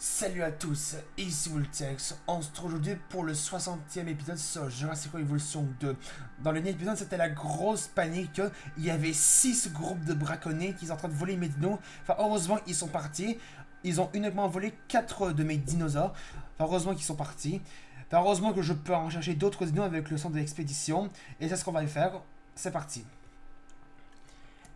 Salut à tous, ici Vultex. On se retrouve aujourd'hui pour le 60e épisode sur Jurassic World Evolution 2. Dans le dernier épisode, c'était la grosse panique. Il y avait 6 groupes de braconniers qui sont en train de voler mes dinos. Enfin, heureusement, ils sont partis. Ils ont uniquement volé 4 de mes dinosaures. Enfin, heureusement qu'ils sont partis. Enfin, heureusement que je peux en chercher d'autres dinos avec le centre d'expédition. Et c'est ce qu'on va faire. C'est parti.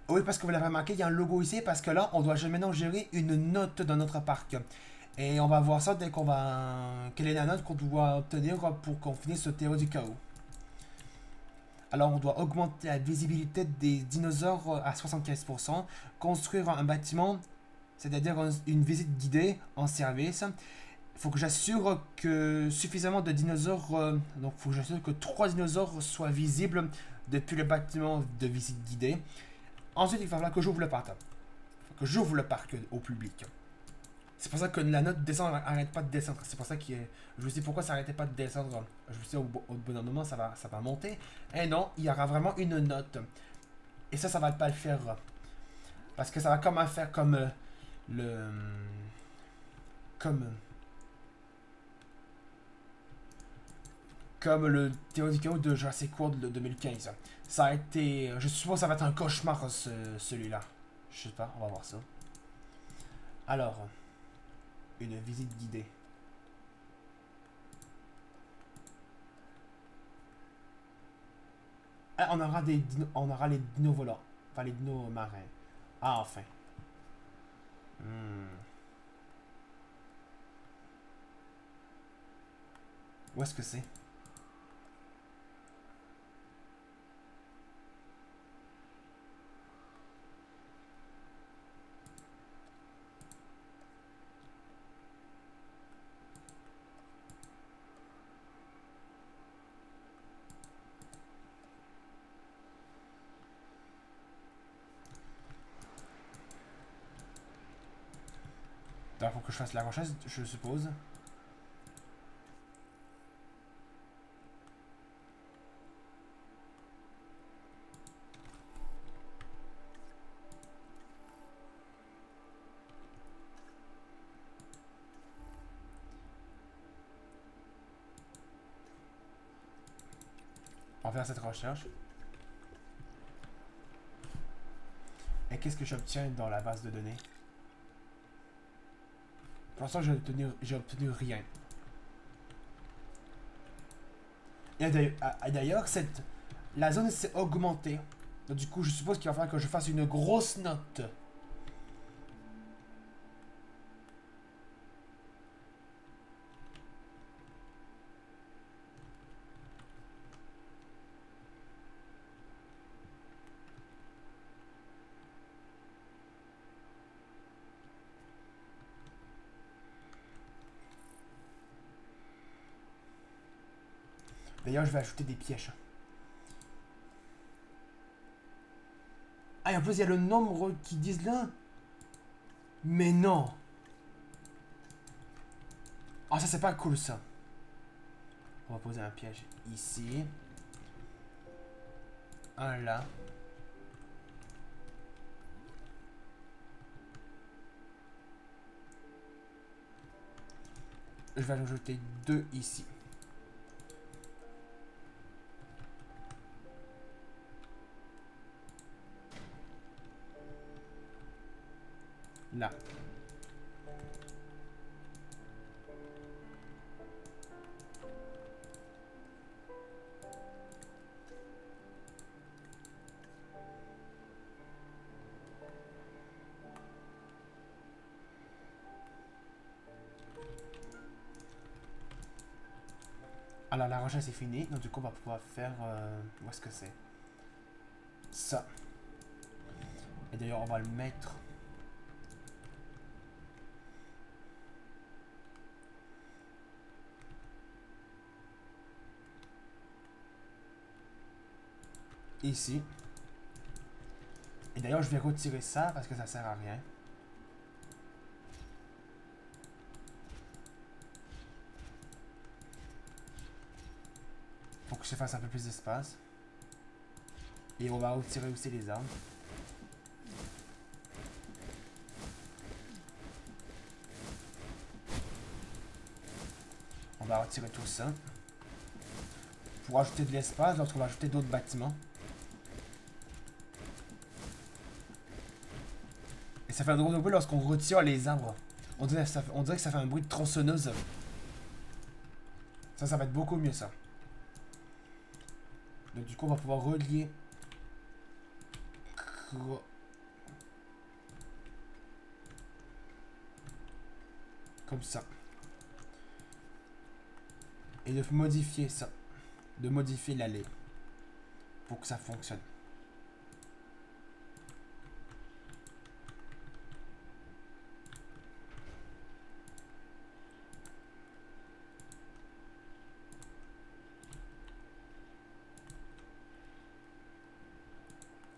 Oui, parce que vous l'avez remarqué, il y a un logo ici, parce que là, on doit maintenant gérer une note dans notre parc. Et on va voir ça dès qu'on va... Quelle est la note qu'on doit obtenir pour qu'on finisse ce théorie du chaos. Alors, on doit augmenter la visibilité des dinosaures à 75%, construire un bâtiment, c'est-à-dire une visite guidée en service. Il faut que j'assure que suffisamment de dinosaures... donc, il faut que j'assure que 3 dinosaures soient visibles depuis le bâtiment de visite guidée. Ensuite, il va falloir que j'ouvre le parc. Que j'ouvre le parc au public. C'est pour ça que la note descend, n'arrête pas de descendre. C'est pour ça que je me dis pourquoi ça n'arrêtait pas de descendre. Je me suis dit au bout d'un moment ça va monter. Et non, il y aura vraiment une note. Et ça va pas le faire. Parce que ça va comme faire comme le... Comme... Comme le théorie du chaos de Jurassic World de 2015. Ça a été... Je suppose que ça va être un cauchemar celui-là. Je sais pas, on va voir ça. Alors... Une visite guidée. Ah, on aura les dinos volants. Enfin, les dinos marins. Ah, enfin. Hmm. Où est-ce que c'est? Il faut que je fasse la recherche, je suppose. On va faire cette recherche. Et qu'est-ce que j'obtiens dans la base de données? Pour l'instant, j'ai obtenu rien. Et d'ailleurs, la zone s'est augmentée. Donc, du coup, je suppose qu'il va falloir que je fasse une grosse note. D'ailleurs, je vais ajouter des pièges. Ah, et en plus, il y a le nombre qui disent là. Mais non. Ah, ça, c'est pas cool, ça. On va poser un piège ici. Un là. Je vais en ajouter 2 ici. Là. Alors la recherche c'est fini, donc du coup on va pouvoir faire... où est-ce que c'est? Ça. Et d'ailleurs on va le mettre... Ici. Et d'ailleurs je vais retirer ça parce que ça sert à rien. Faut que je fasse un peu plus d'espace. Et on va retirer aussi les armes. va retirer tout ça. Pour ajouter de l'espace, lorsqu'on va ajouter d'autres bâtiments. Et ça fait un drôle de bruit lorsqu'on retire les arbres. On dirait que ça fait un bruit de tronçonneuse. Ça va être beaucoup mieux ça. Donc du coup, on va pouvoir relier... Comme ça. Et de modifier ça. De modifier l'allée. Pour que ça fonctionne.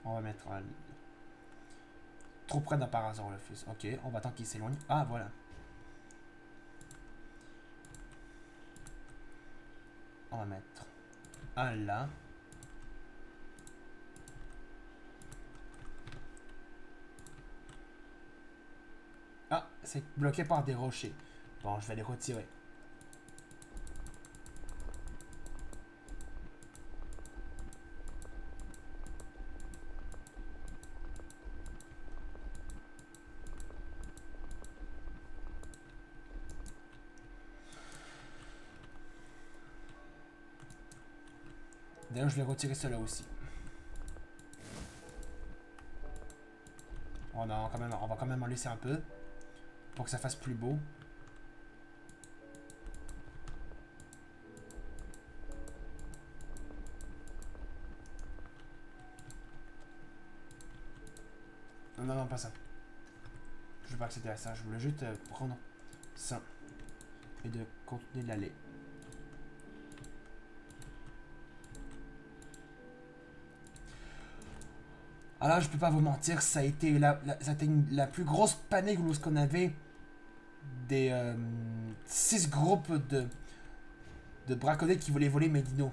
On va mettre trop près d'un par hasard le fils. Ok, on va attendre qu'il s'éloigne. Ah, voilà. On va mettre un là. Ah, c'est bloqué par des rochers. Bon, je vais les retirer. D'ailleurs, je vais retirer cela aussi. On va quand même en laisser un peu. Pour que ça fasse plus beau. Non, non, non, pas ça. Je veux pas accéder à ça. Je voulais juste prendre ça. Et de continuer l'allée. Alors, je peux pas vous mentir, ça a été la plus grosse panique lorsqu'on avait des 6 groupes de braconniers qui voulaient voler mes dinos.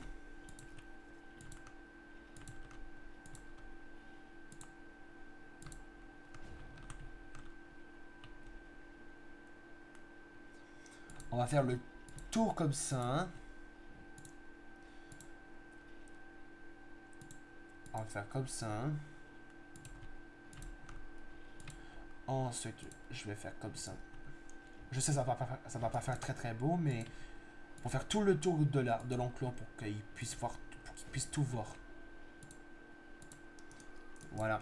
On va faire le tour comme ça. Hein. On va faire comme ça. Hein. Ensuite, je vais faire comme ça. Je sais, ça va pas faire très très beau, mais pour faire tout le tour de l'enclos pour qu'il puisse voir, pour qu'il puisse tout voir. Voilà.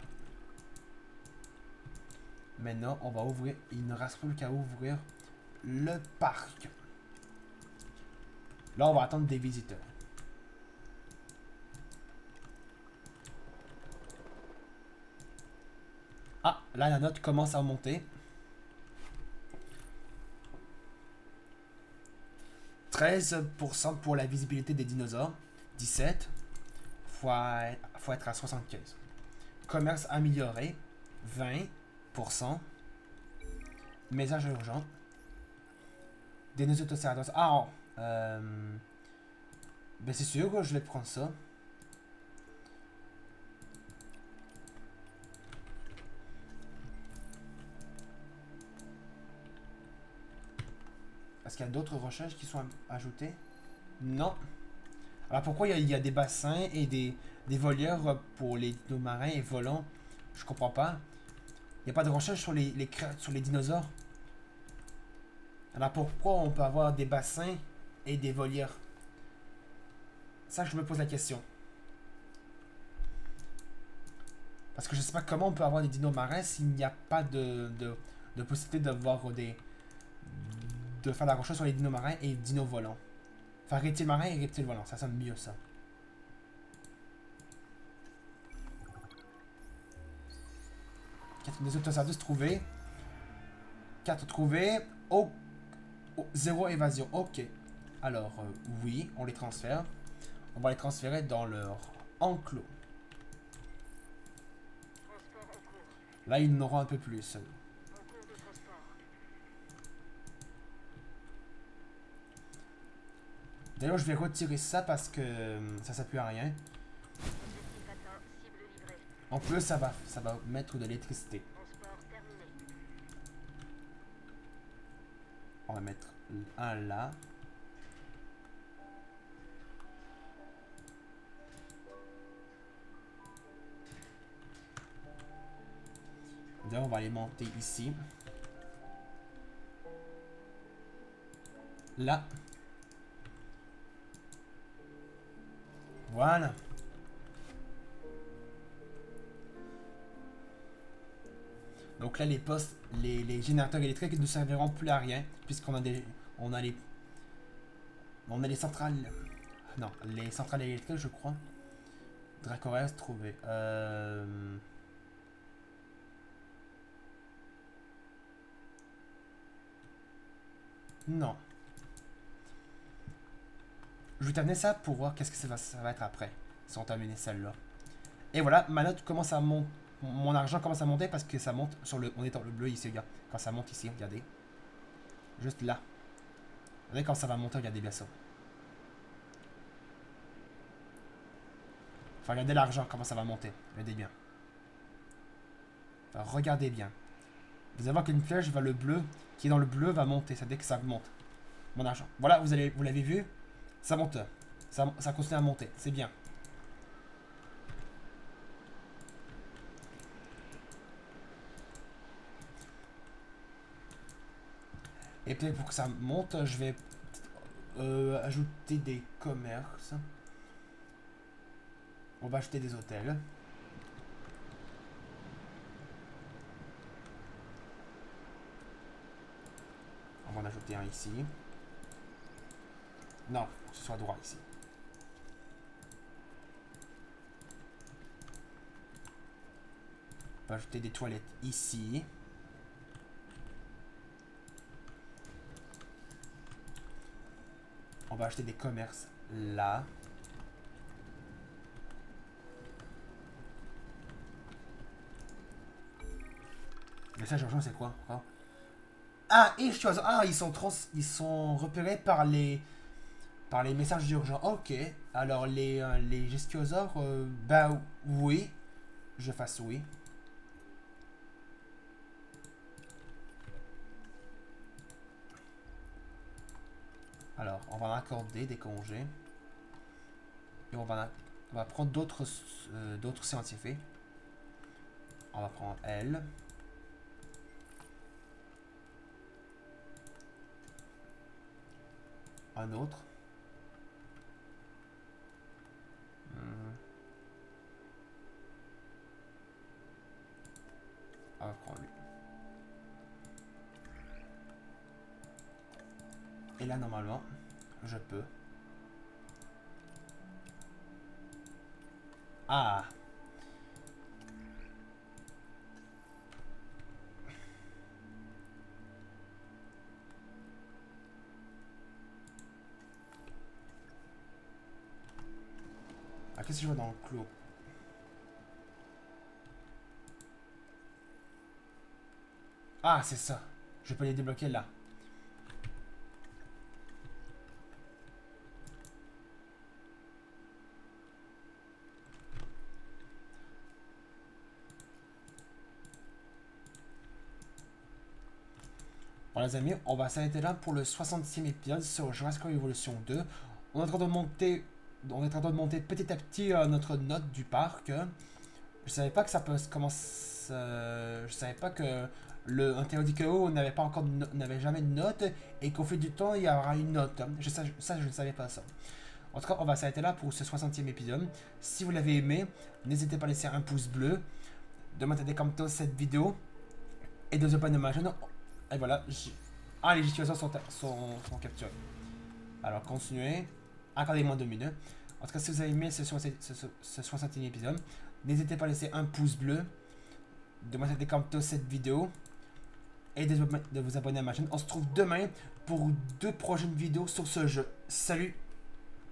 Maintenant, on va ouvrir. Il ne reste plus qu'à ouvrir le parc. Là, on va attendre des visiteurs. Ah, là, la note commence à monter. 13% pour la visibilité des dinosaures. 17. Faut être à 75. Commerce amélioré. 20%. Message urgent. Dénosaures. Ah, ben c'est sûr que je vais prendre ça. Est-ce qu'il y a d'autres recherches qui sont ajoutées? Non. Alors pourquoi il y a des bassins et des volières pour les dinos marins et volants? Je comprends pas. Il n'y a pas de recherche sur sur les dinosaures. Alors pourquoi on peut avoir des bassins et des volières? Ça, je me pose la question. Parce que je sais pas comment on peut avoir des dinos marins s'il n'y a pas de possibilité d'avoir de faire la recherche sur les dinos marins et dinos volants. Enfin, reptiles marins et reptiles volants, ça sonne mieux ça. Des autosardus trouvés. 4 trouvés. Oh, 0 évasion. Ok. Alors, oui, on les transfère. On va les transférer dans leur enclos. Là, ils n'auront un peu plus. D'ailleurs, je vais retirer ça parce que ça s'appuie à rien. En plus, ça va mettre de l'électricité. On va mettre un là. On va les monter ici. Là. Voilà. Donc là, les postes, les générateurs électriques ne serviront plus à rien, puisqu'on a des, on a les centrales, non, les centrales électriques, je crois. Dracoras trouvé. Non. Je vais t'amener ça pour voir qu'est-ce que ça va être après. Si on t'amène celle-là. Et voilà, ma note commence à monter. Mon argent commence à monter parce que ça monte sur le. On est dans le bleu ici, regarde. Quand ça monte ici, regardez. Juste là. Regardez quand ça va monter, regardez bien ça. Enfin, regardez l'argent, comment ça va monter. Regardez bien. Enfin, regardez bien. Vous allez voir qu'une flèche vers le bleu, qui est dans le bleu, va monter. Ça dès que ça monte. Mon argent. Voilà, vous l'avez vu. Ça monte. Ça continue à monter. C'est bien. Et peut-être pour que ça monte, je vais ajouter des commerces. On va acheter des hôtels. On va en ajouter un ici. Non, que ce soit droit ici. On va ajouter des toilettes ici. On va acheter des commerces là. Le message urgent, c'est quoi? Ah, et ah, ils sont repérés par les messages d'urgence. Ok. Alors les gestionnaires, bah oui. Je fasse oui. Alors, on va en accorder des congés. Et on va prendre d'autres scientifiques. On va prendre elle. Un autre. On va prendre lui. Et là, normalement, je peux. Ah! Ah, qu'est-ce que je vois dans le clos? Ah, c'est ça. Je peux les débloquer là. Bon les amis, on va s'arrêter là pour le 60e épisode sur Jurassic World Evolution 2. On est en train de monter, petit à petit notre note du parc. Je savais pas que ça peut commencer. Je savais pas que un Théodiceo n'avait jamais de note et qu'au fil du temps il y aura une note. Ça, je ne savais pas ça. En tout cas, on va s'arrêter là pour ce 60e épisode. Si vous l'avez aimé, n'hésitez pas à laisser un pouce bleu, de mettre des commentaires cette vidéo et de vous abonner à ma chaîne. Et voilà. Ah, les situations sont capturées. Alors, continuez. Accordez-moi 2 minutes. En tout cas, si vous avez aimé ce 60e épisode, n'hésitez pas à laisser un pouce bleu, de mettre des commentaires cette vidéo et de vous abonner à ma chaîne. On se retrouve demain pour 2 prochaines vidéos sur ce jeu. Salut!